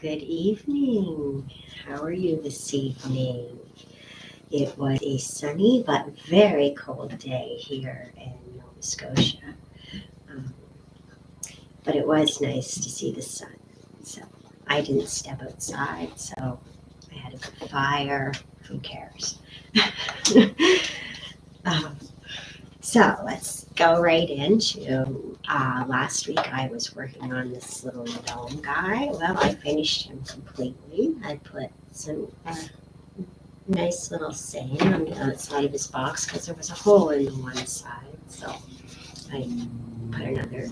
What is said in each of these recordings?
Good evening. How are you this evening? It was a sunny but very cold day here in Nova Scotia. Um, but it was nice to see the sun. So I didn't step outside, so I had a good fire. Who cares? um, so let's go right into last week I was working on this little gnome guy. Well, I finished him completely. I put some nice little saying on the outside of his box because there was a hole in one side. So I put another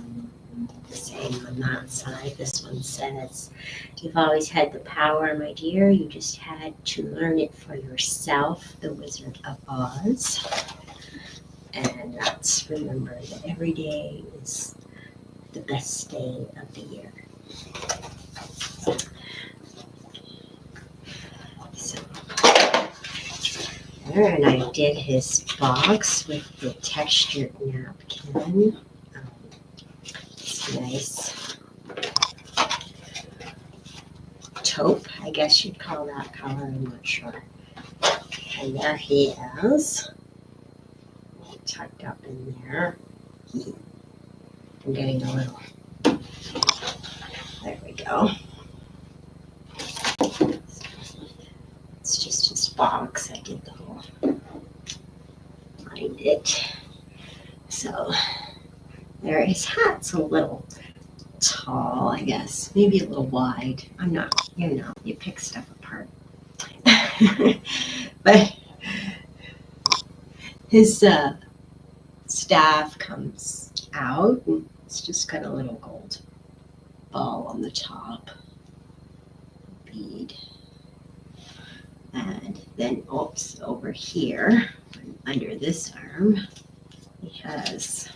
saying on that side. This one says, "You've always had the power, my dear. You just had to learn it for yourself." The Wizard of Oz. And that's remember that every day is the best day of the year. So, and I did his box with the textured napkin. It's nice taupe, I guess you'd call that color, I'm not sure. And there he is, tucked up in there. I'm getting a little, there we go. It's just his box. I did the whole lined it. So there, his hat's a little tall, I guess, maybe a little wide. I'm not, you pick stuff apart. But his staff comes out and it's just got a little gold ball on the top, bead. And then, oops, over here, under this arm, he has,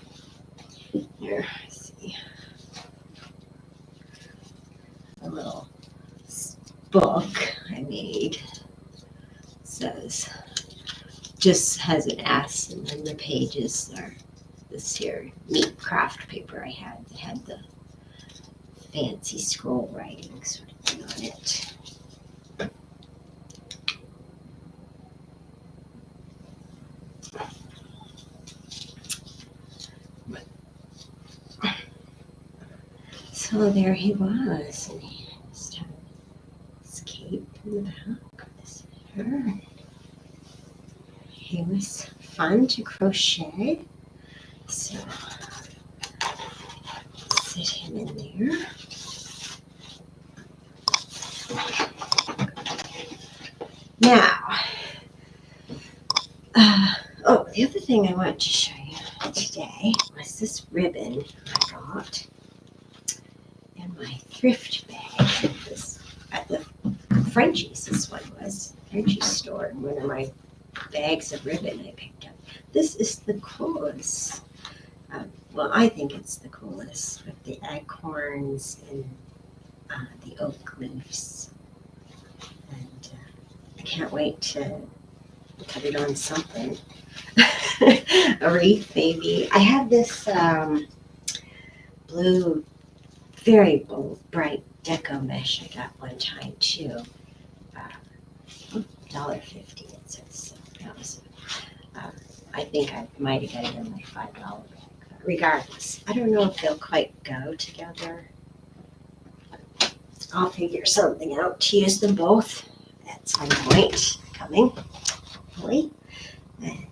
here, see, a little book I made. It says, just has an S, and then the pages are this here neat craft paper I had. It had the fancy scroll writing sort of thing on it. So there he was, and he just had his cape in the back. This here. He was fun to crochet, so sit him in there. Now, the other thing I wanted to show you today was this ribbon I got in my thrift bag. This at the Frenchie's. This one was Frenchie's store, and one of my bags of ribbon I picked up. This is the coolest. Well, I think it's the coolest with the acorns and the oak leaves. And I can't wait to put it on something. A wreath, maybe. I have this blue, very bright deco mesh I got one time too. $1.50 it says. So that was, I think I might have got it in my $5 bag. Regardless, I don't know if they'll quite go together. I'll figure something out to use them both at some point coming, hopefully. And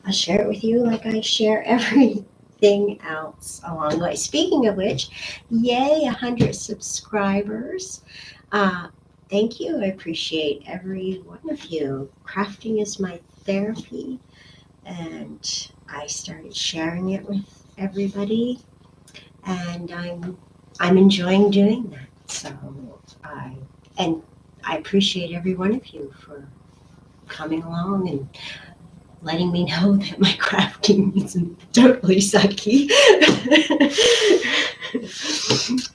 I'll share it with you like I share everything else along the way. Speaking of which, yay, 100 subscribers. Thank you. I appreciate every one of you. Crafting is my therapy, and I started sharing it with everybody, and I'm enjoying doing that. So I appreciate every one of you for coming along and letting me know that my crafting isn't totally sucky.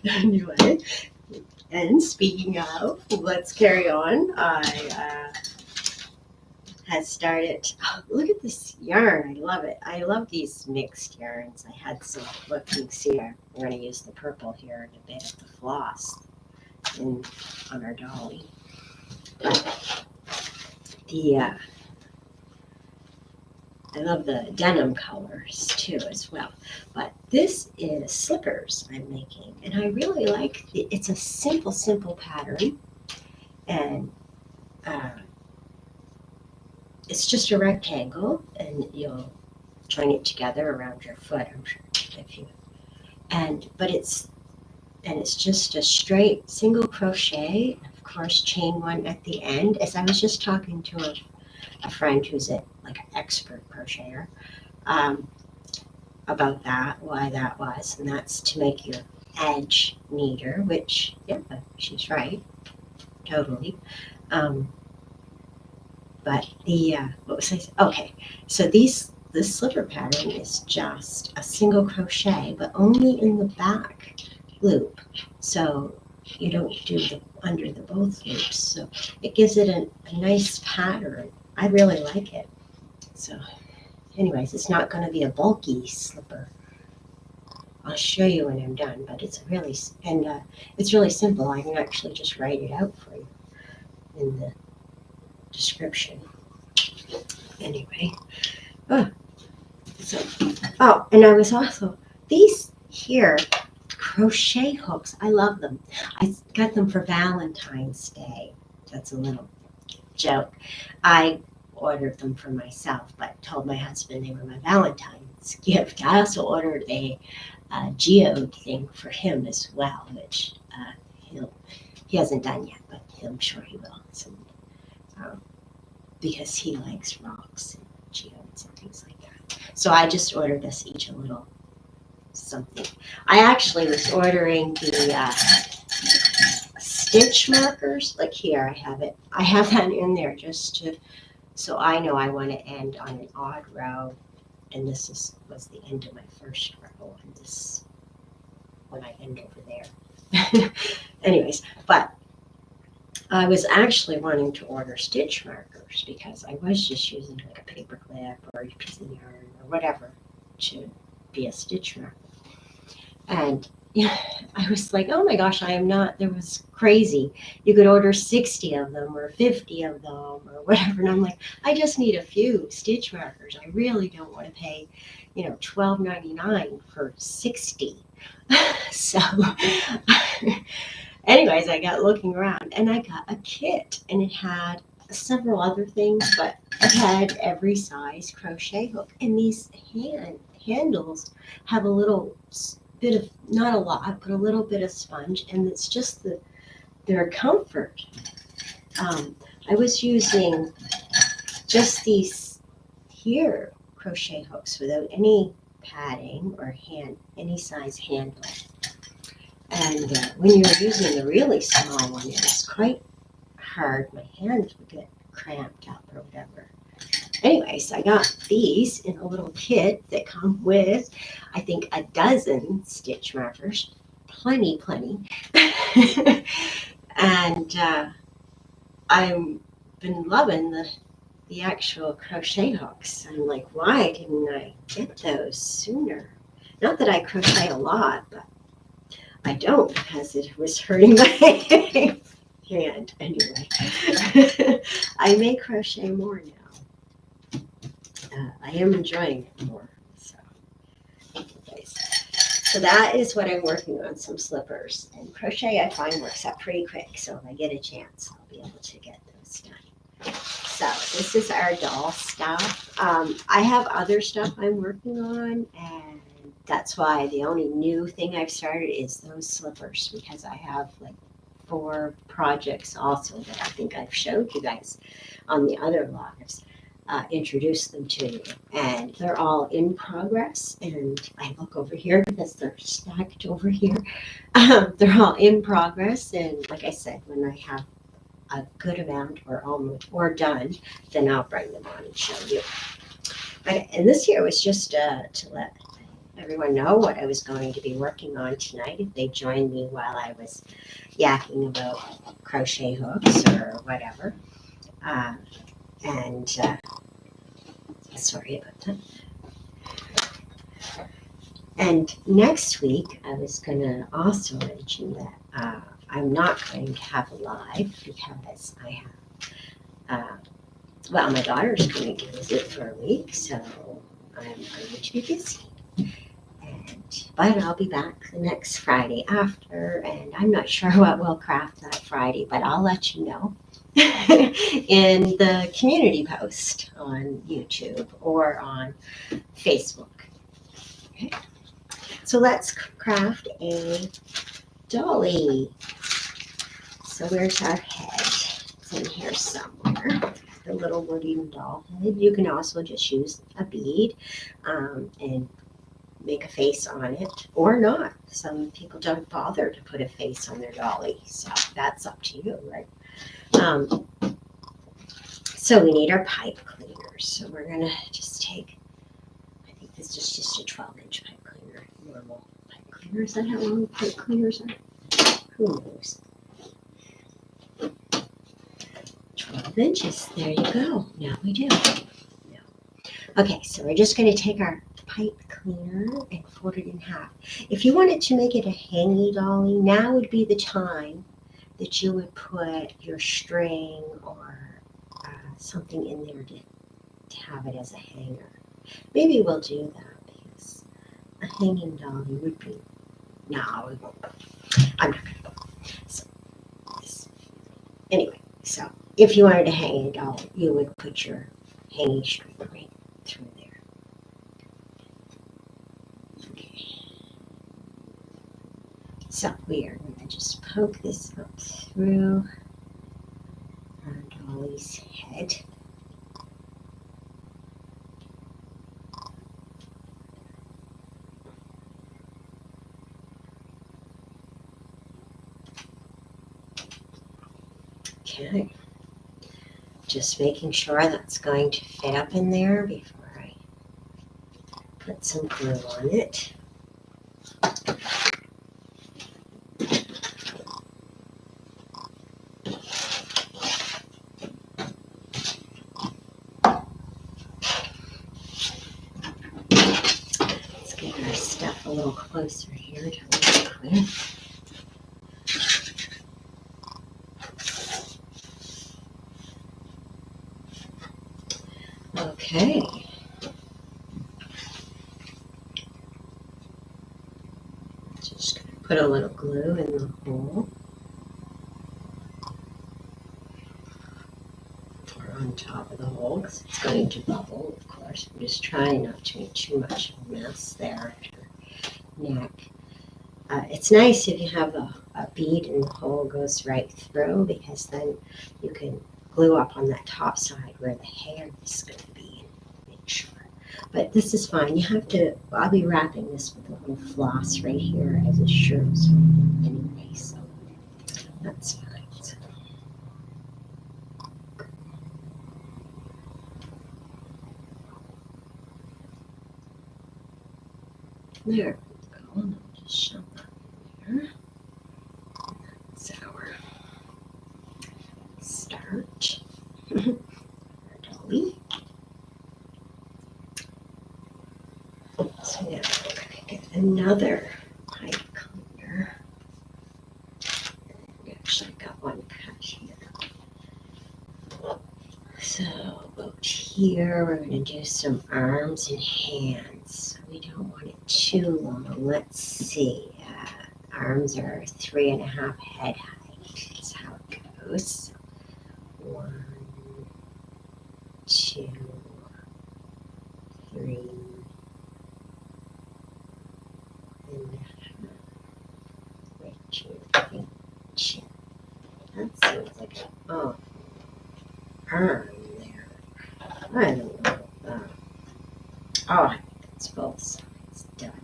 Anyway, and speaking of, let's carry on. I had started, look at this yarn. I love it. I love these mixed yarns. I had some, look, you can see I'm going to use the purple here and a bit of the floss. on our dolly. But I love the denim colors too as well. But this is slippers I'm making, and I really like it. It's a simple pattern, and uh, it's just a rectangle, and you'll join it together around your foot. I'm sure if you it's just a straight single crochet, of course, chain one at the end. As I was just talking to a friend who's like an expert crocheter um, about that, why that was, and that's to make your edge neater. Which, yeah, she's right, totally. Um, but what was I saying? Okay, so this slipper pattern is just a single crochet, but only in the back loop. So you don't do the under the both loops. So it gives it a nice pattern. I really like it. So anyways, it's not going to be a bulky slipper. I'll show you when I'm done, but it's really simple. I can actually just write it out for you in the description. Anyway, and I was also these here crochet hooks. I love them. I got them for Valentine's Day. That's a little joke. I ordered them for myself, but told my husband they were my Valentine's gift. I also ordered a geode thing for him as well, which he hasn't done yet, but I'm sure he will. So, because he likes rocks and geodes and things like that. So I just ordered us each a little something. I actually was ordering the stitch markers. Like here, I have it. I have that in there so I know I want to end on an odd row, and this was the end of my first row, and this when I end over there. Anyways, but I was actually wanting to order stitch markers because I was just using like a paper clip or a piece of yarn or whatever to be a stitch marker. And I was like, oh my gosh, there was crazy. You could order 60 of them or 50 of them or whatever. And I'm like, I just need a few stitch markers. I really don't want to pay, $12.99 for 60. So anyways, I got looking around and I got a kit, and it had several other things, but it had every size crochet hook. And these handles have a little bit of, not a lot, but a little bit of sponge, and it's just their comfort. I was using just these here crochet hooks without any padding or any size handle. And when you're using the really small one, it was quite hard. My hands would get cramped up or whatever. Anyways, I got these in a little kit that come with, I think, a dozen stitch markers. Plenty. And I've been loving the actual crochet hooks. I'm like, why didn't I get those sooner? Not that I crochet a lot, but I don't, because it was hurting my hand anyway. I may crochet more now. I am enjoying it more. So that is what I'm working on, some slippers. And crochet I find works out pretty quick, so if I get a chance, I'll be able to get those done. So this is our doll stuff. I have other stuff I'm working on, and that's why the only new thing I've started is those slippers, because I have like 4 projects also that I think I've showed you guys on the other lives. Introduce them to you, and they're all in progress. And I look over here because they're stacked over here. They're all in progress, and like I said, when I have a good amount or done, then I'll bring them on and show you. And this year was just to let everyone know what I was going to be working on tonight if they joined me while I was yakking about crochet hooks or whatever. Sorry about that. And next week, I was going to also mention that I'm not going to have a live because I have, well, my daughter's going to visit for a week, so I'm going to be busy. But I'll be back the next Friday after, and I'm not sure what we'll craft that Friday, but I'll let you know in the community post on YouTube or on Facebook. Okay. So let's craft a dolly. So where's our head? It's in here somewhere. The little wooden doll head. You can also just use a bead and make a face on it or not. Some people don't bother to put a face on their dolly, so that's up to you, right? So we need our pipe cleaners. So we're gonna just take, I think this is just a 12-inch pipe cleaner, normal pipe cleaner. Is that how long pipe cleaners are? Who knows? 12 inches, there you go. Now we do. No. Okay, so we're just gonna take our pipe cleaner and fold it in half. If you wanted to make it a hangy dolly, now would be the time that you would put your string or something in there to have it as a hanger. Maybe we'll do that because a hanging dolly would be, no, we won't. I'm not gonna go. So, anyway, so if you wanted a hanging doll, you would put your hanging string right through there. So we are going to just poke this up through our dolly's head. Okay. Just making sure that's going to fit up in there before I put some glue on it. Let's get our stuff a little closer here to work with. Okay. Just going to put a little glue in the hole. Or on top of the hole because it's going to bubble, of course. I'm just trying not to make too much of a mess there at your neck. It's nice if you have a bead and the hole goes right through because then you can glue up on that top side where the hair is going to be and make sure. But this is fine. You have to, I'll be wrapping this with a little floss right here as it shows anyway, so that's fine. So, there we go. And I'll just shove that in there. That's our start. Our dolly. So now we're going to get another pipe cleaner. We actually got one cut here. So about here, we're going to do some arms and hands. We don't want it too long. Let's see. Arms are 3.5 head height. That's how it goes. 1, 2, 3. And right to your chin. That seems like an arm there. I don't know. I think it's both sides done.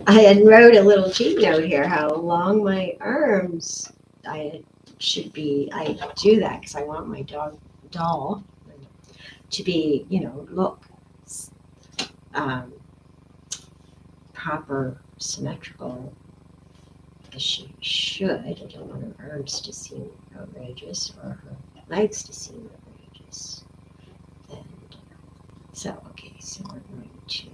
I had wrote a little cheat note here how long my arms I should be. I do that because I want my doll to be, look proper, symmetrical as she should. I don't want her arms to seem outrageous or her legs to seem outrageous. And so, okay, so we're going to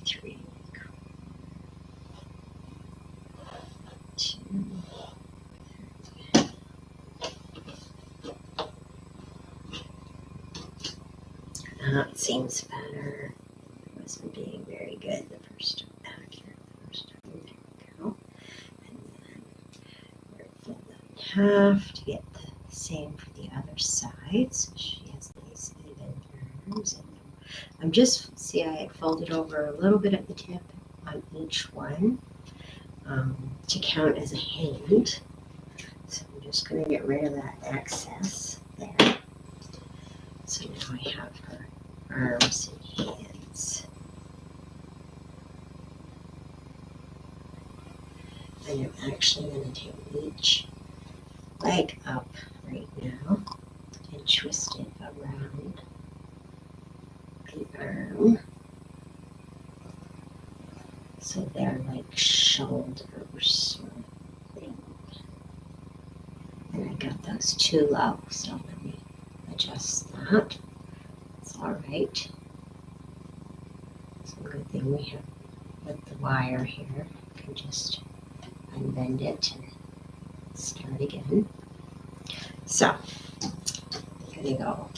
3, 2. That seems better. I wasn't being very good the first accurate the first time. There we go. And then we're fold that in half to get the same for the other side. So she has these even arms. And I'm just, see, I had folded over a little bit at the tip on each one to count as a hand. So I'm just going to get rid of that excess there. So now I have her arms and hands. And I'm actually going to take each leg up right now and twist it around the arm. So they're like shoulders sort of thing. And I got those too low, so let me adjust that. It's all right. It's a good thing we have with the wire here. I can just unbend it and start again. So I'm going to go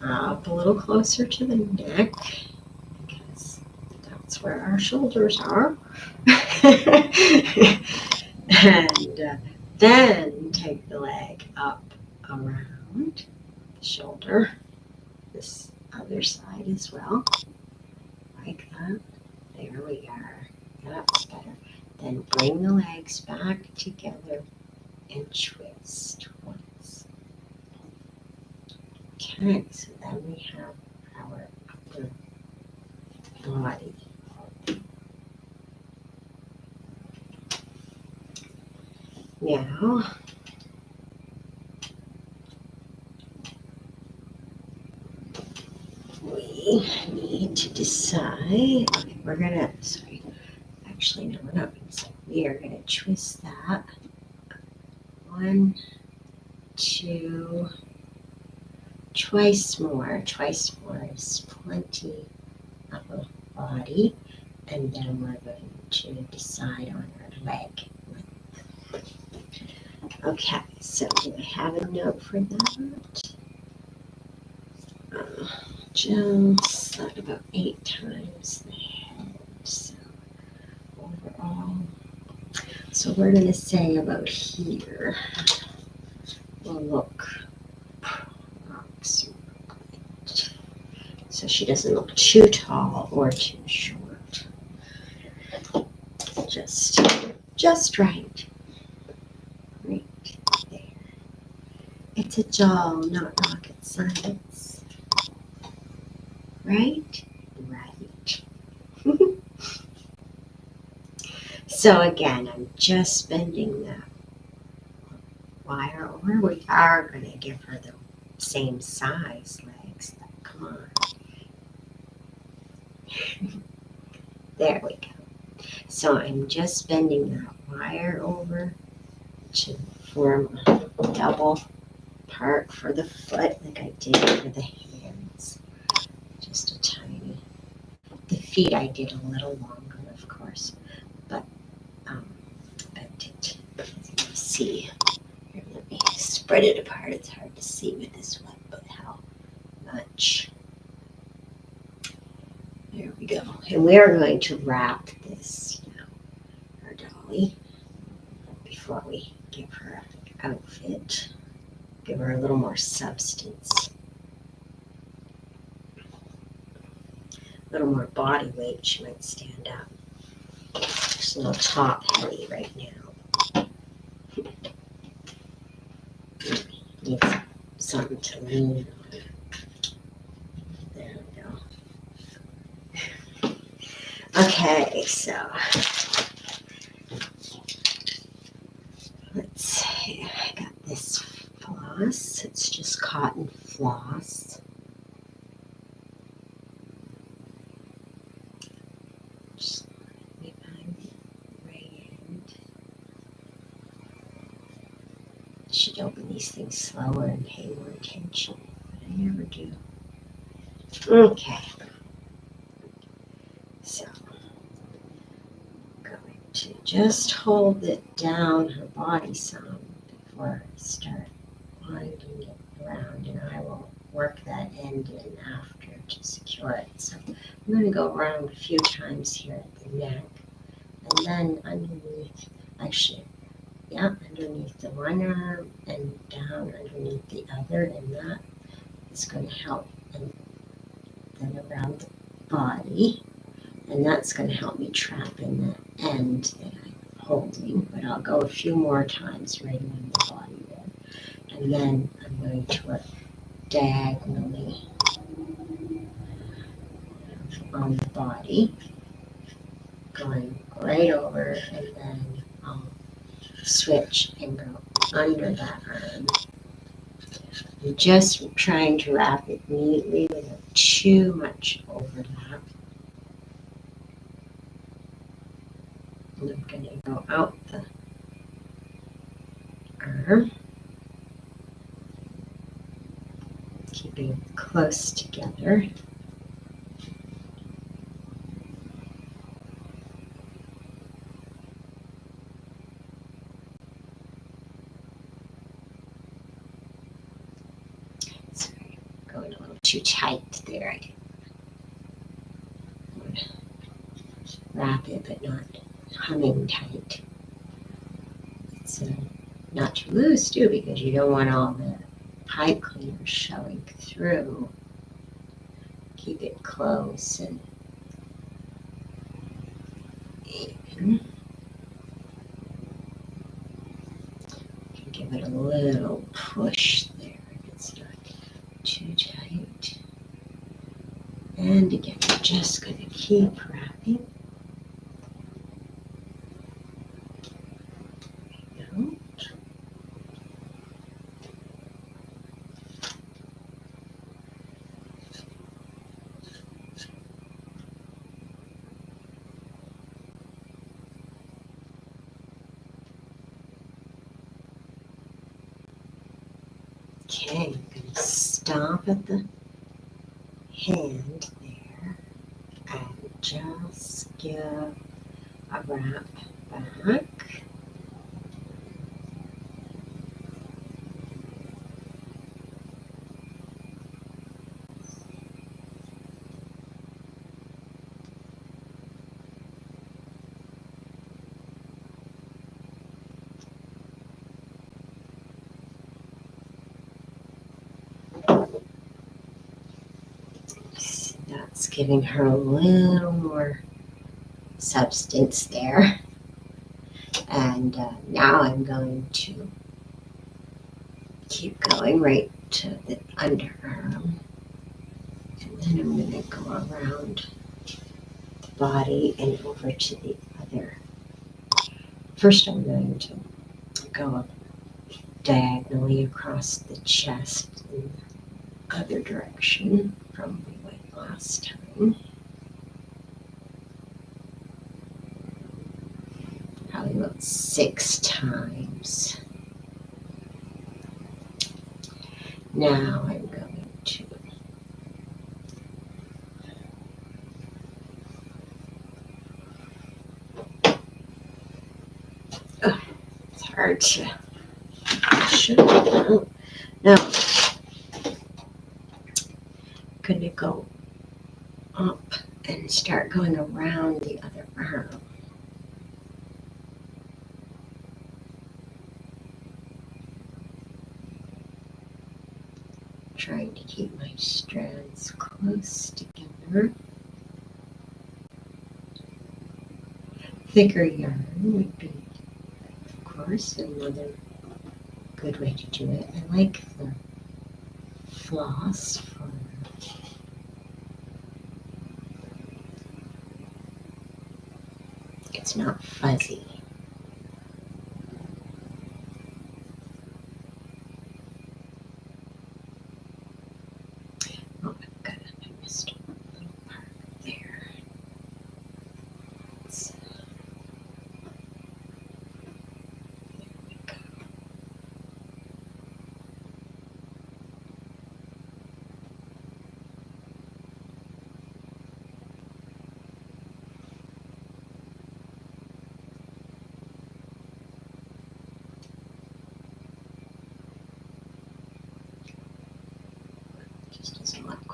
up a little closer to the neck because that's where our shoulders are. And then take the leg up around the shoulder, this other side as well, like that. There we are. That's better. Then bring the legs back together and twist once. Okay, so then we have our upper body. Now, we need to decide, okay, we're gonna, sorry, actually no, we're not gonna decide. We are gonna twist that. 1, 2, twice more is plenty of a body, and then we're going to decide on our leg. Okay, so do I have a note for that? Just thought about 8 times the head, so overall. So we're going to say about here will look approximate. So she doesn't look too tall or too short. Just right. Right there. It's a doll, not rocket science. Right? Right. So again, I'm just bending that wire over. We are going to give her the same size legs. Come on. There we go. So I'm just bending that wire over to form a double part for the foot like I did for the hands. Just a tiny. The feet I did a little longer, of course, but bent it. As you can see. Here, let me spread it apart. It's hard to see with this one, but how much. There we go. And we are going to wrap this now, our dolly, before we give her an outfit. Give her a little more substance. A little more body weight. She might stand up. She's a little top heavy right now. Needs something to lean on. There we go. Okay, so let's see. I got this floss. It's just cotton floss. Just let me find the right end. I should open these things slower and pay more attention, but I never do. Okay. So just hold it down her body some before I start winding it around, and I will work that end in after to secure it. So I'm going to go around a few times here at the neck, and then underneath, actually, yeah, underneath the one arm and down underneath the other, and that is going to help. And then around the body, and that's going to help me trap in the end that I'm holding. But I'll go a few more times right around the body there, and then I'm going to work diagonally on the body, going right over, and then I'll switch and go under that arm. I'm just trying to wrap it neatly without too much overlap. And I'm going to go out the arm, keeping close together. Sorry, going a little too tight there. I want to wrap it, but not humming tight. It's not too loose too, because you don't want all the pipe cleaner showing through. Keep it close and even. You can give it a little push there if it's not too tight. And again, we're just going to keep wrapping. There we go. Okay, I'm going to stop at the hand there and just give a wrap back. That's giving her a little more substance there. And now I'm going to keep going right to the underarm. And then I'm going to go around the body and over to the other. First, I'm going to go diagonally across the chest in the other direction from where we went last time. Probably about 6 times. Now I'm going to it's hard to show you. Now I'm going to go up and start going around the other arm. Trying to keep my strands close together. Thicker yarn would be, of course, another good way to do it. I like the floss for it's not fuzzy. Oh, I missed a little part there. There we go.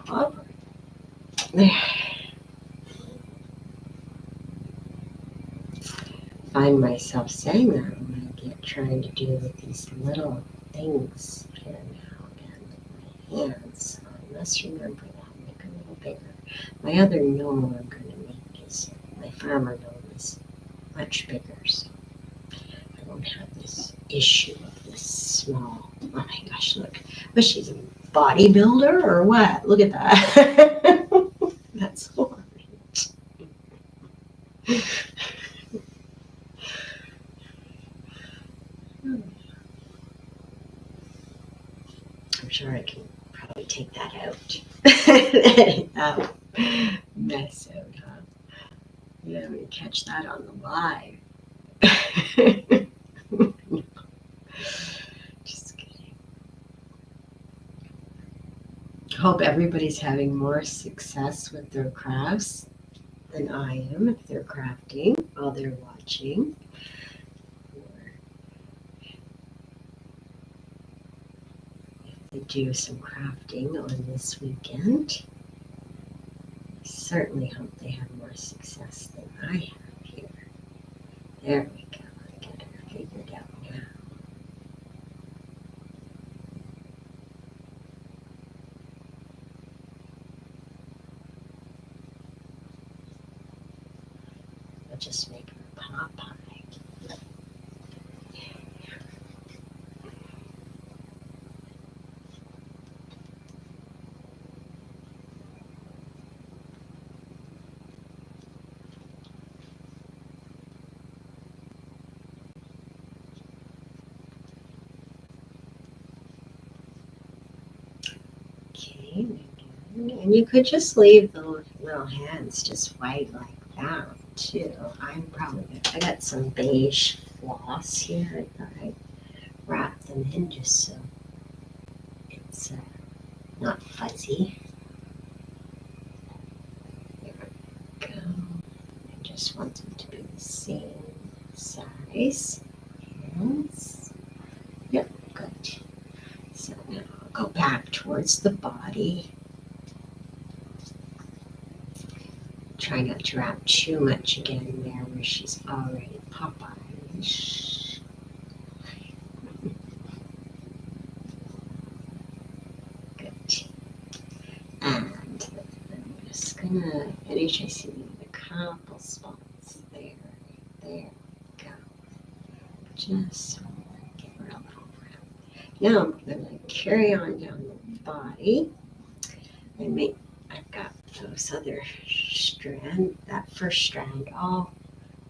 job. I find myself saying that when I get trying to do these little things here now again with my hands. So I must remember that, make a little bigger. My other gnome I'm going to make is, my farmer gnome is much bigger, so I won't have this issue of this small. Oh my gosh, look. Was she's a bodybuilder or what? Look at that. That's horrible. I'm sure I can probably take that out. Edit that mess out, huh? Yeah, we catch that on the live. Just kidding. Hope everybody's having more success with their crafts than I am if they're crafting while they're watching. Or if they do some crafting on this weekend. I certainly hope they have more success than I have here. There we go. I get her figured out now. I'll just make her a pot pie. Okay, and you could just leave the little hands just white like that too. I got some beige floss here. I thought I'd wrap them in just so it's not fuzzy. There we go. I just want them to be the same size. Hands. Yep, good. So now I'll go back towards the body. Try not to wrap too much again there where she's already Popeye-ish. Good. And I'm just gonna finish. I see a couple spots there. There we go. Just get her a little round. Now I'm gonna carry on down the body and I've got those other that first strand all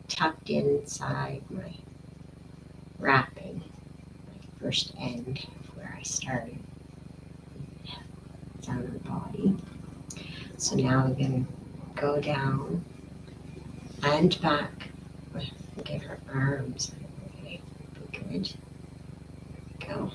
tucked inside my wrapping, my first end of where I started down the body. So now I'm going to go down and back. Get her arms out of the way. Be good. Go.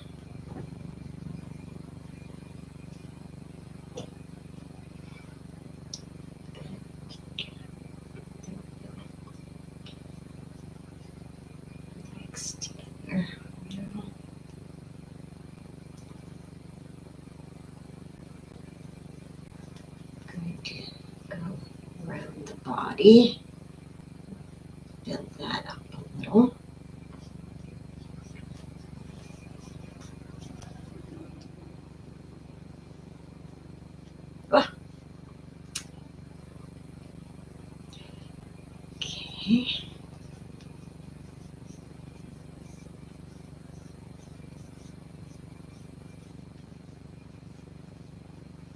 Legs together. Going to go around the body. Build that up a little. Okay.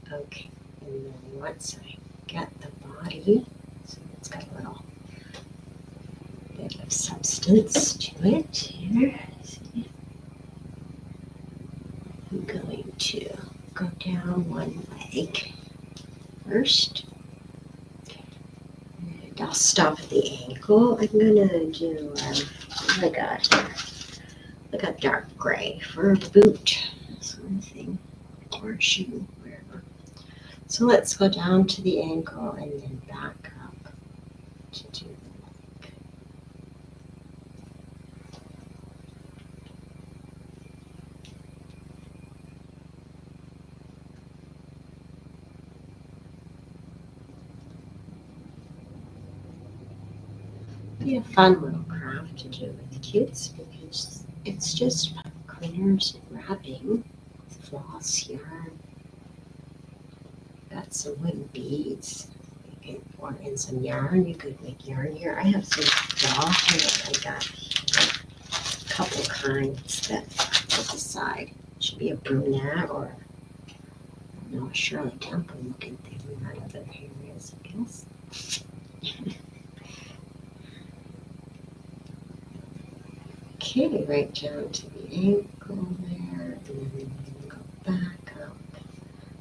Okay, and then once I get the body, so it's got a little bit of substance to it here. See? I'm going to go down one leg first. And I'll stop at the ankle. I'm gonna do like a dark gray for a boot, sort of thing, or a shoe, wherever. So let's go down to the ankle and then back up to do the leg. be a fun little craft to do with the kids because it's just cleaners and wrapping, floss, yarn, got some wooden beads. You can pour in some yarn. You could make yarn here. I have some doll here I got here. A couple kinds that to decide. Should be a brunette or no, Shirley Temple looking thing. That other hair is, I guess. Okay, right down to the ankle there, and then go back up.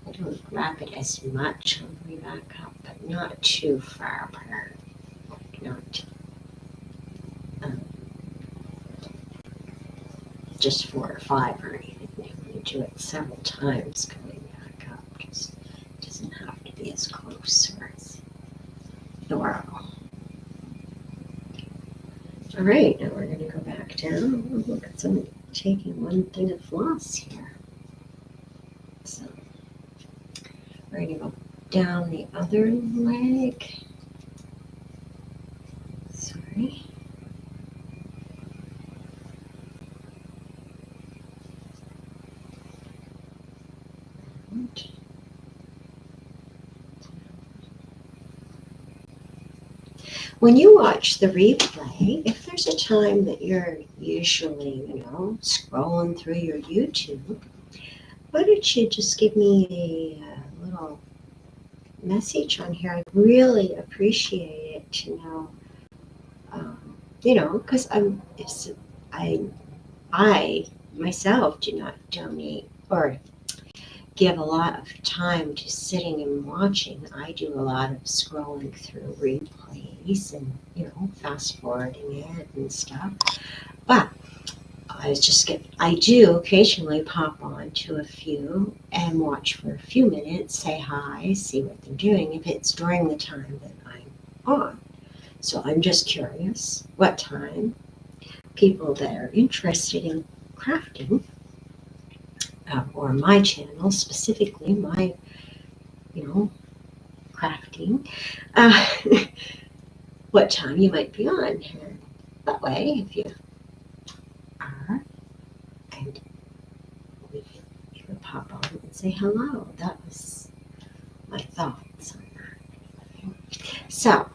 I don't wrap it as much on the way back up, but not too far apart. Not just 4 or 5 or anything. You do it several times going back up. Just doesn't have to be as close or as thorough. All right, now we're going to go back down. Look at some taking one thing of floss here. So we're going to go down the other leg. Sorry. When you watch the replay, if there's a time that you're usually, scrolling through your YouTube, why don't you just give me a little message on here? I'd really appreciate it to know, because I myself do not donate or give a lot of time to sitting and watching. I do a lot of scrolling through replays and, fast forwarding it and stuff. But I do occasionally pop on to a few and watch for a few minutes, say hi, see what they're doing if it's during the time that I'm on. So I'm just curious what time people that are interested in crafting or my channel, specifically my, crafting, what time you might be on. And that way, if you are, and you can pop on and say hello. That was my thoughts on that. So,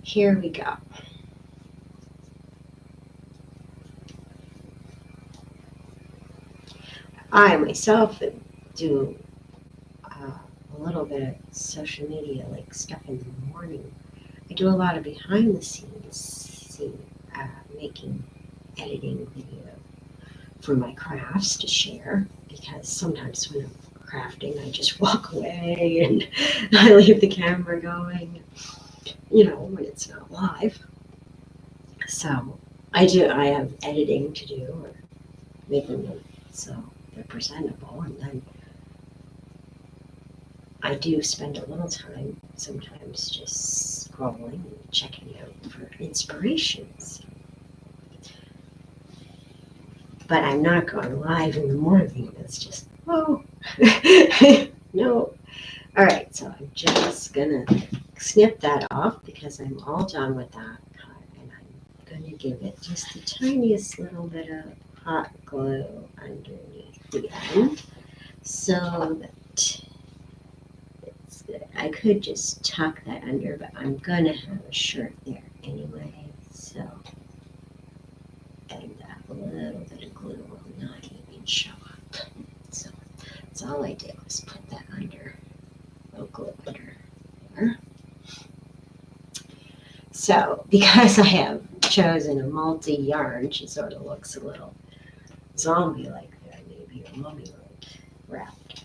here we go. I myself do a little bit of social media, like stuff in the morning. I do a lot of behind the scenes, making, editing video for my crafts to share, because sometimes when I'm crafting, I just walk away and I leave the camera going, when it's not live. So I have editing to do or making them so they're presentable, and then I do spend a little time sometimes just scrolling and checking out for inspirations. But I'm not going live in the morning. It's just, no. All right, so I'm just going to snip that off because I'm all done with that cut. And I'm going to give it just the tiniest little bit of hot glue underneath the end so that it's good. I could just tuck that under, but I'm going to have a shirt there anyway. So, and that little bit of glue will not even show up. So that's all I did was put that under, a little glue under there. So because I have chosen a multi-yarn, she sort of looks a little zombie-like there, maybe, or mummy-like wrapped.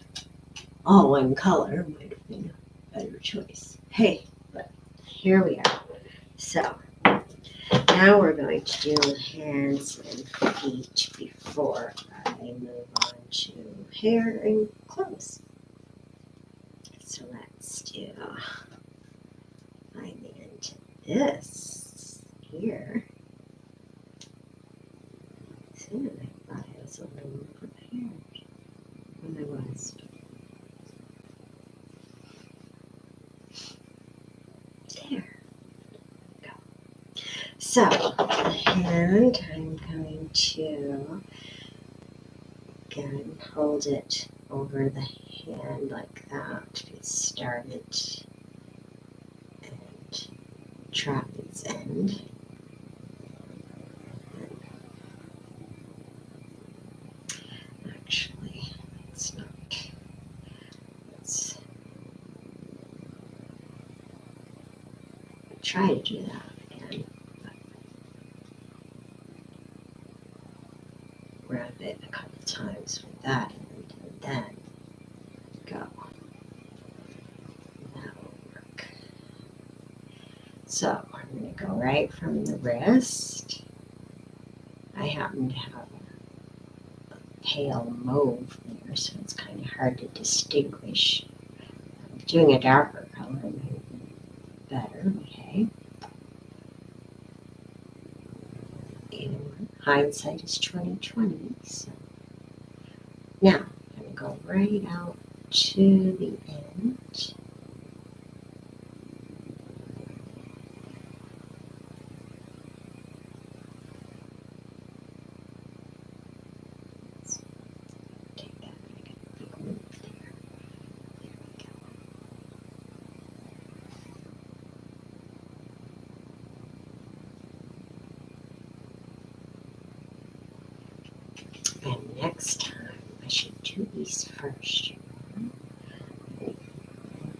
All one color might have been a better choice. Hey, but here we are. So now we're going to do hands and feet before I move on to hair and clothes. So let's do find the end to this here. See, I thought I was a little more prepared than I was. There. Go. So, and I'm going to again hold it over the hand like that to get started and trap its end. Actually, it's not. Let's try to do that again. Wrap it a couple times with that and then go. That will work. So I'm going to go right from the wrist. I happen to have a pale mauve there, so it's kind of hard to distinguish. Doing a darker color might be better, okay? And hindsight is 20/20. So now I'm going to go right out to the end. Let's take that, I got a big move there. There we go. And next time I should do these first.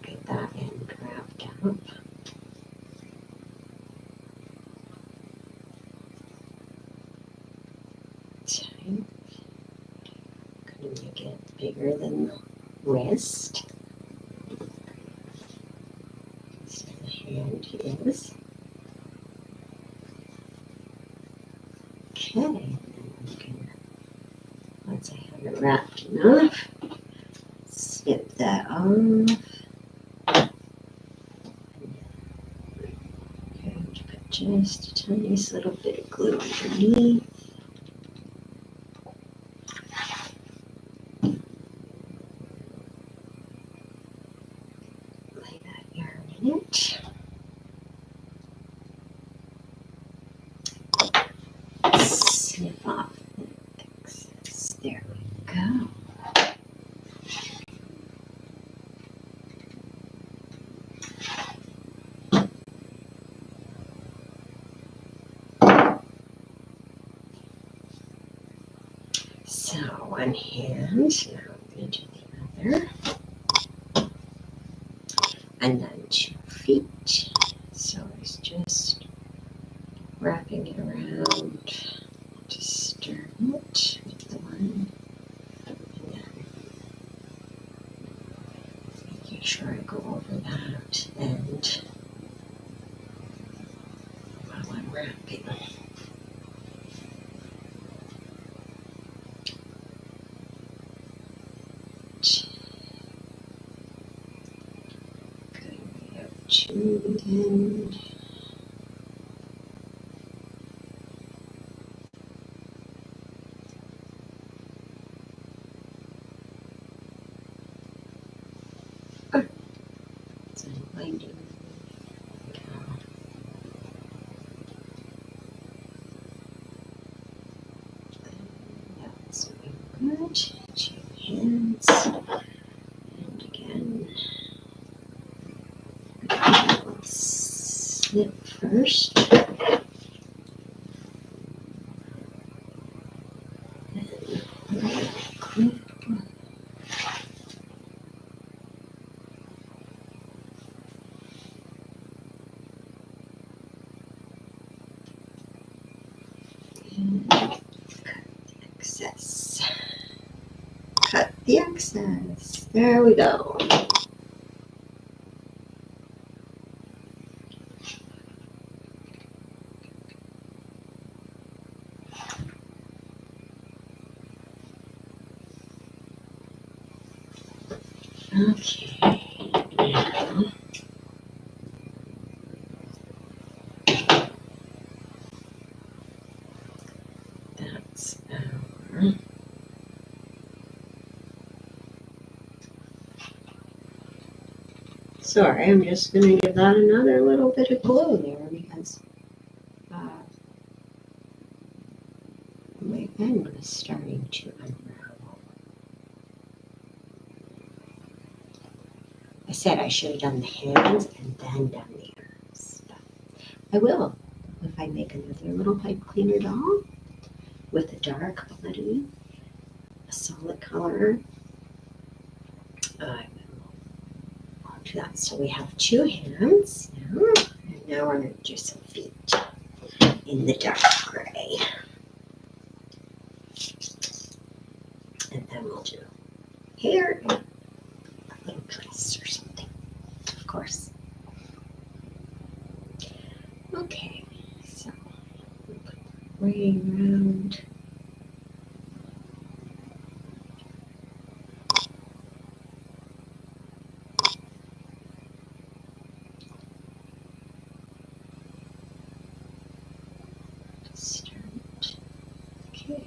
Get that end wrapped up. Tight. Gonna make it bigger than the wrist. So the hand is. Okay. And we can, once I have it wrapped enough, snip that off. And put just a tiniest little bit of glue underneath. Lay that yarn in it. Snip off the excess. There we go. So one hand, now I'm going to do the other. And then 2 feet. So it's just wrapping it around to start it with the one. And then making sure I go over that and while I'm wrapping. Going up to the end. So I'm binding. That's good. 2 hands. And again, snip first. And cut the excess. Cut the excess. There we go. Okay, now that's our sorry, I'm just going to give that another little bit of glue there because my end was starting to unravel. I said I should have done the hands and then done the arms. But I will if I make another little pipe cleaner doll with a dark body, a solid color. I will do that. So we have 2 hands now, and now we're going to do some feet in the dark gray. And then we'll do hair and a little dress or something, of course. Okay, so we'll put the gray around. Start. Okay.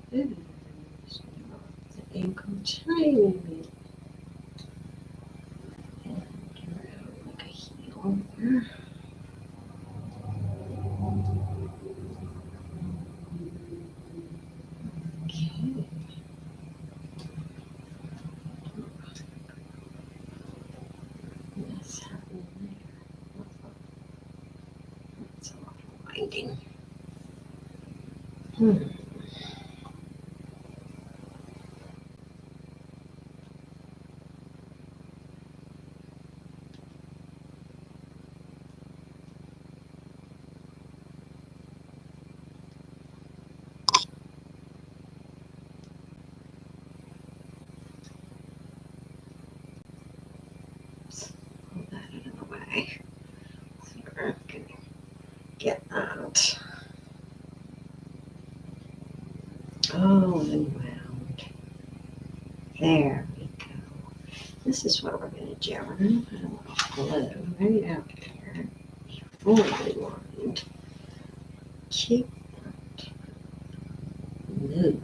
And the ankle tiny bit and around like a heel there. Okay. What's happening there? That's a lot of winding. Pull that out of the way. So we're gonna get that. Oh, and round. There we go. This is what we're going to do. We're going to put a little glue right out there before we wind. Keep that moving.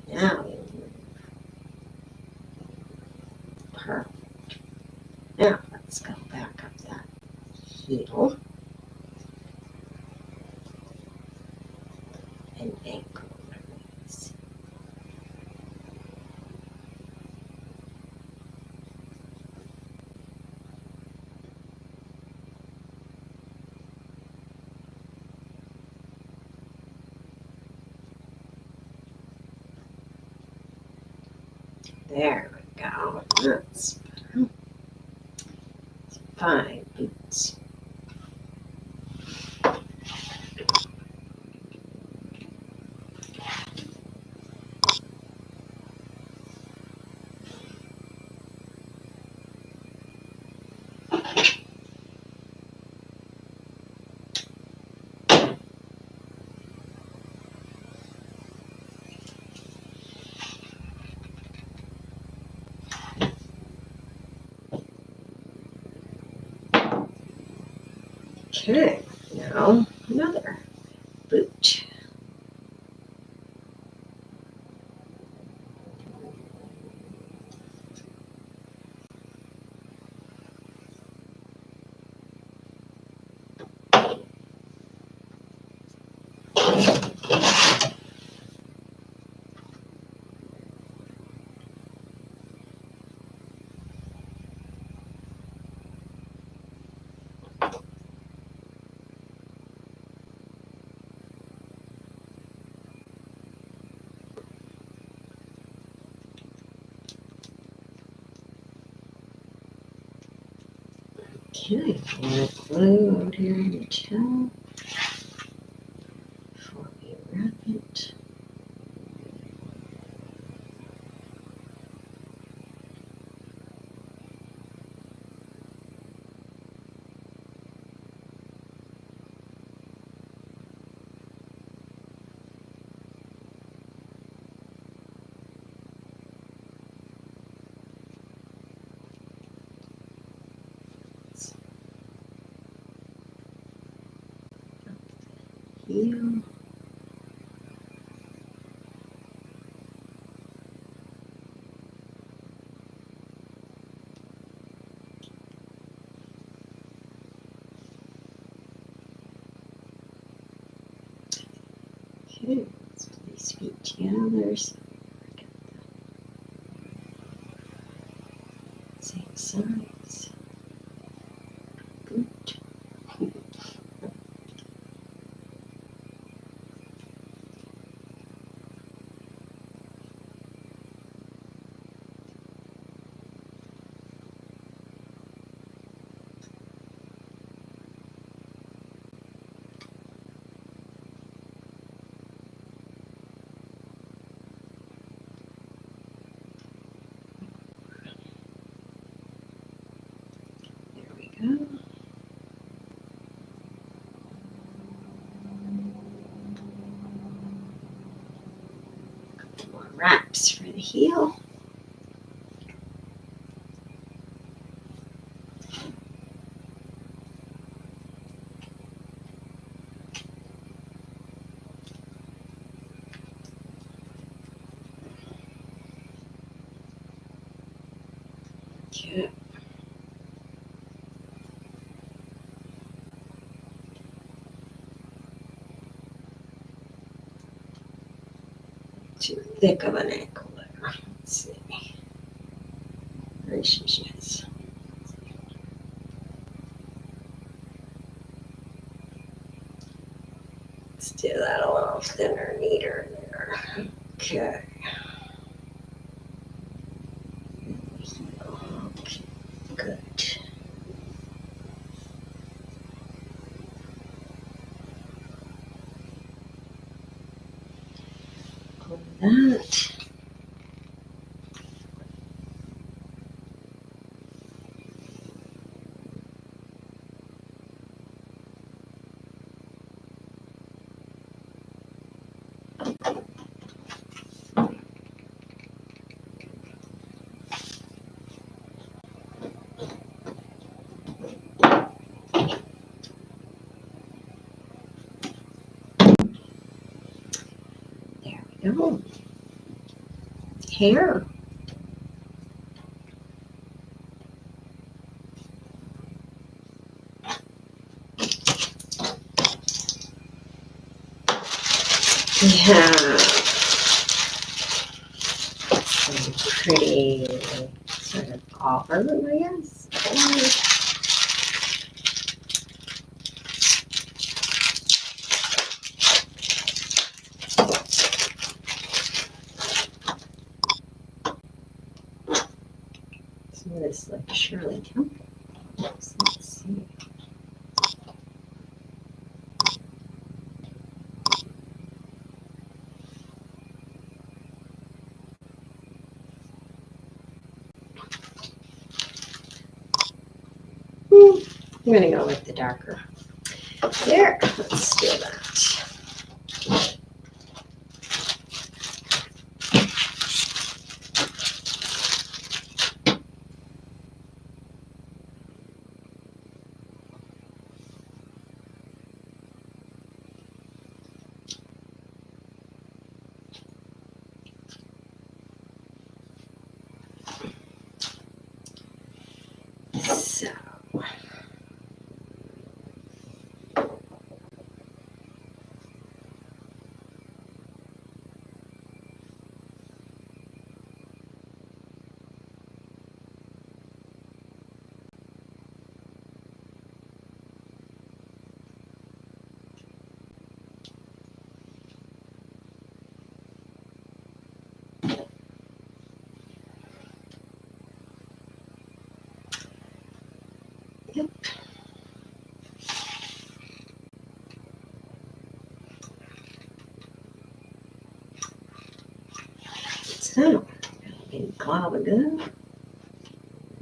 Now we move. Perfect. Now let's go back up that heel and ankle raise. There we go. That's better. 5 boots. Okay, now another boot. Okay, more glue out here in the toe before we wrap it. heel. Okay, let's place feet together. So get the same size. Good. There we go. Couple more wraps for the heel. Okay. Too thick of an ankle there. Let's see. Relationships. Let's do that a little thinner, neater there. Okay. Okay, good. Pull that. There we go. Hair. We have some pretty sort of auburn, I guess. Some of this like Shirley Temple. So let's see. I'm gonna go with the darker. There, let's do that. So. Yep. So, big cloud of good.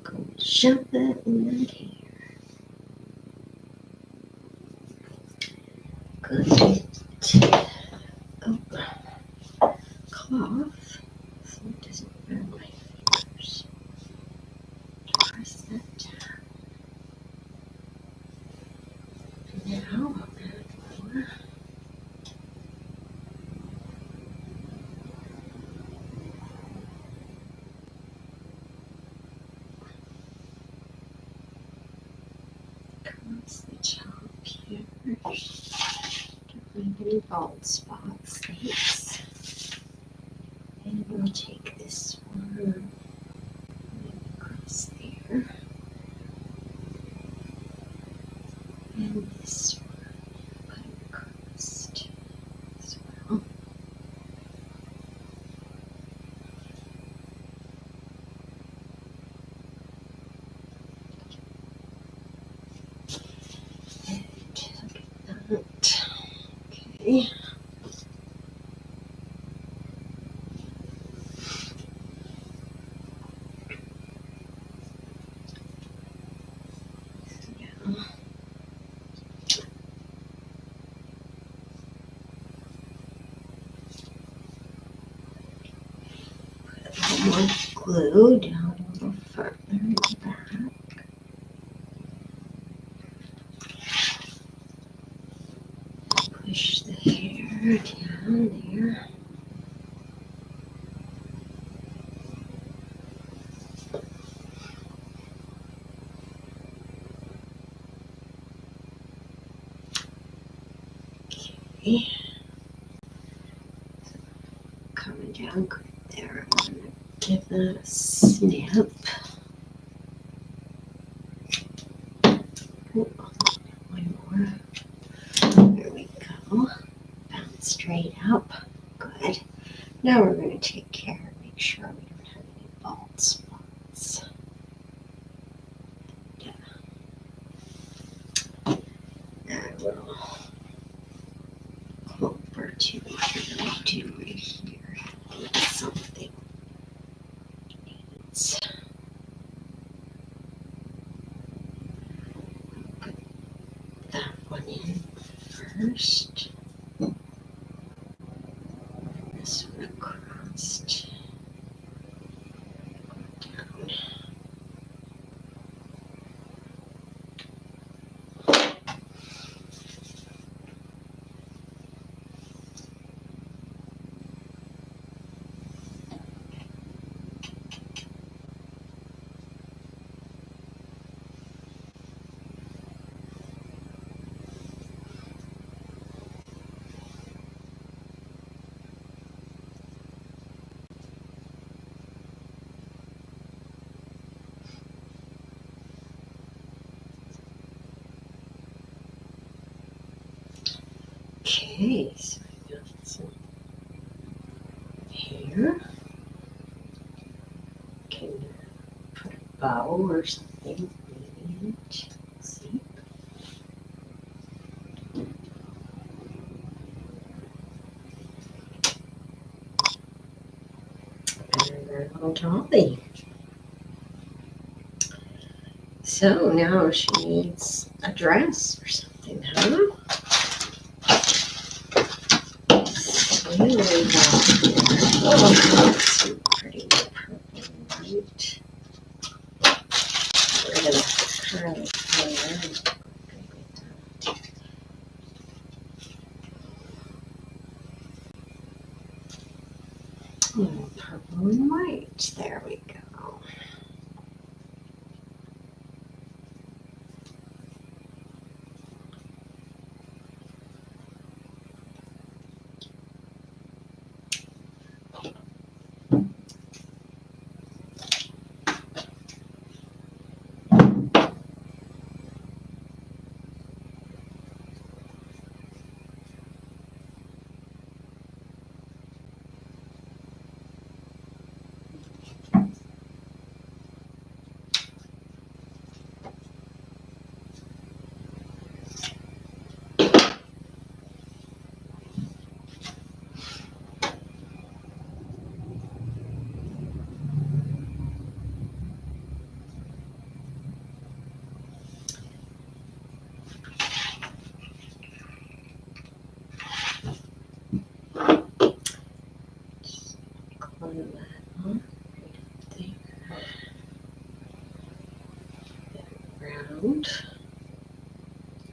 Go shove that in that hair. Good. Oh, cloth. So it doesn't burn my fingers. Press that down. Now, I'll add more. across the top here. Don't find any bald spots. Thanks. And we'll take this one across there. And this one, put it across as well. And look at that. Okay. More glue down a little further in the back. Push the hair down there. Okay. Coming down good there. I'm going to give that a snip. Oh, one more. There we go. Bounce straight up. Good. Now we're going to take care and make sure we don't have any bald spots. And we'll go over to what we're going to do right here. Something needs. Put that one in first. This one across. Down. Okay, so I got some hair. Can put a bow or something in it. See? And a little dolly. So now she needs a dress or something, huh? Really oh, some pretty purple and white. Rid of the curly hair. Oh, purple and white. There we go. Glue that on right there. Round.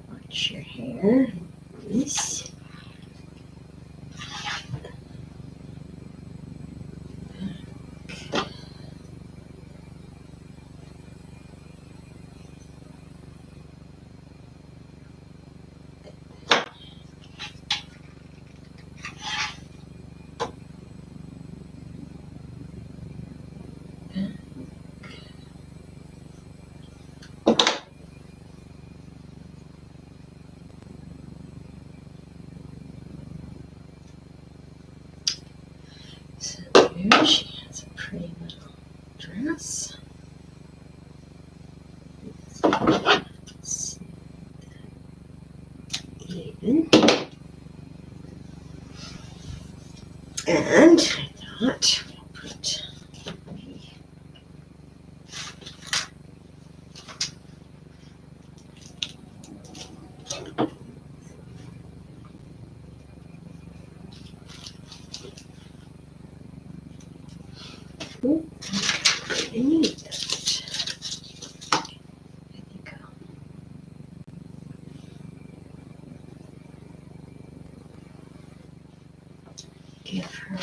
Watch your hair. Nice. here she has a pretty little dress. Let's even. And I thought we'll put I need that. I think I'll give her.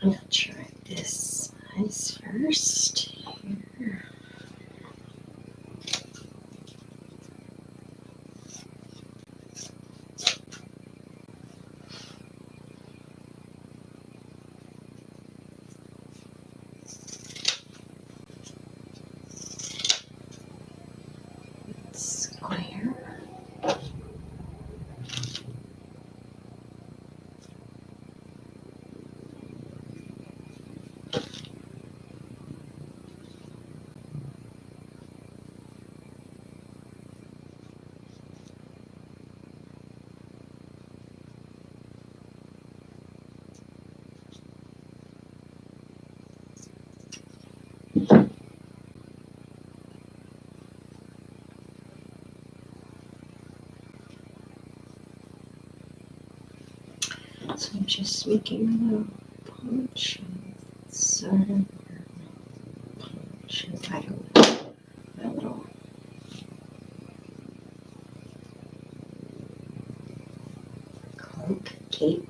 I'm gonna try this size first. Here. Square. So I'm just making a little poncho, sort of poncho, I don't know, a little cloak, cape.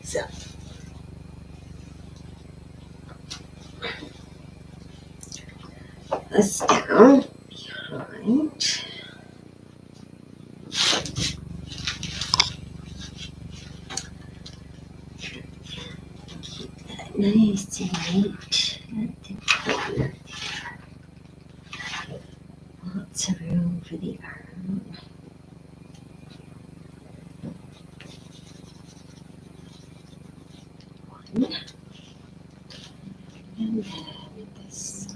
So this down behind. Nice and neat at the corner there. Lots of room for the arm. One. And then this side.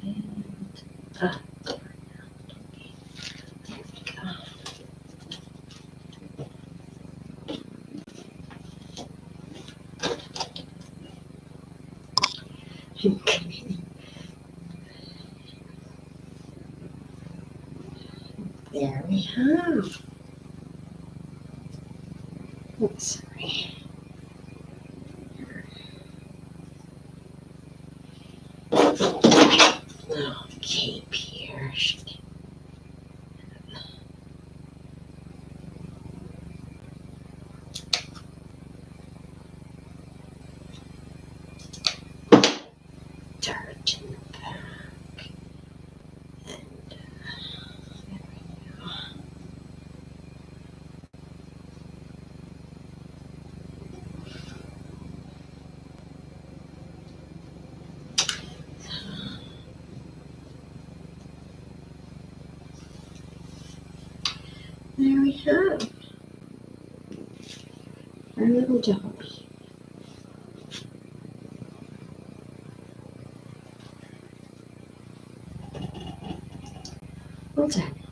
And up. There we go. Okay. There we have. Oops, sorry. Little cape here. Dart in the back. And there we go. There we have our little doggy. Well done.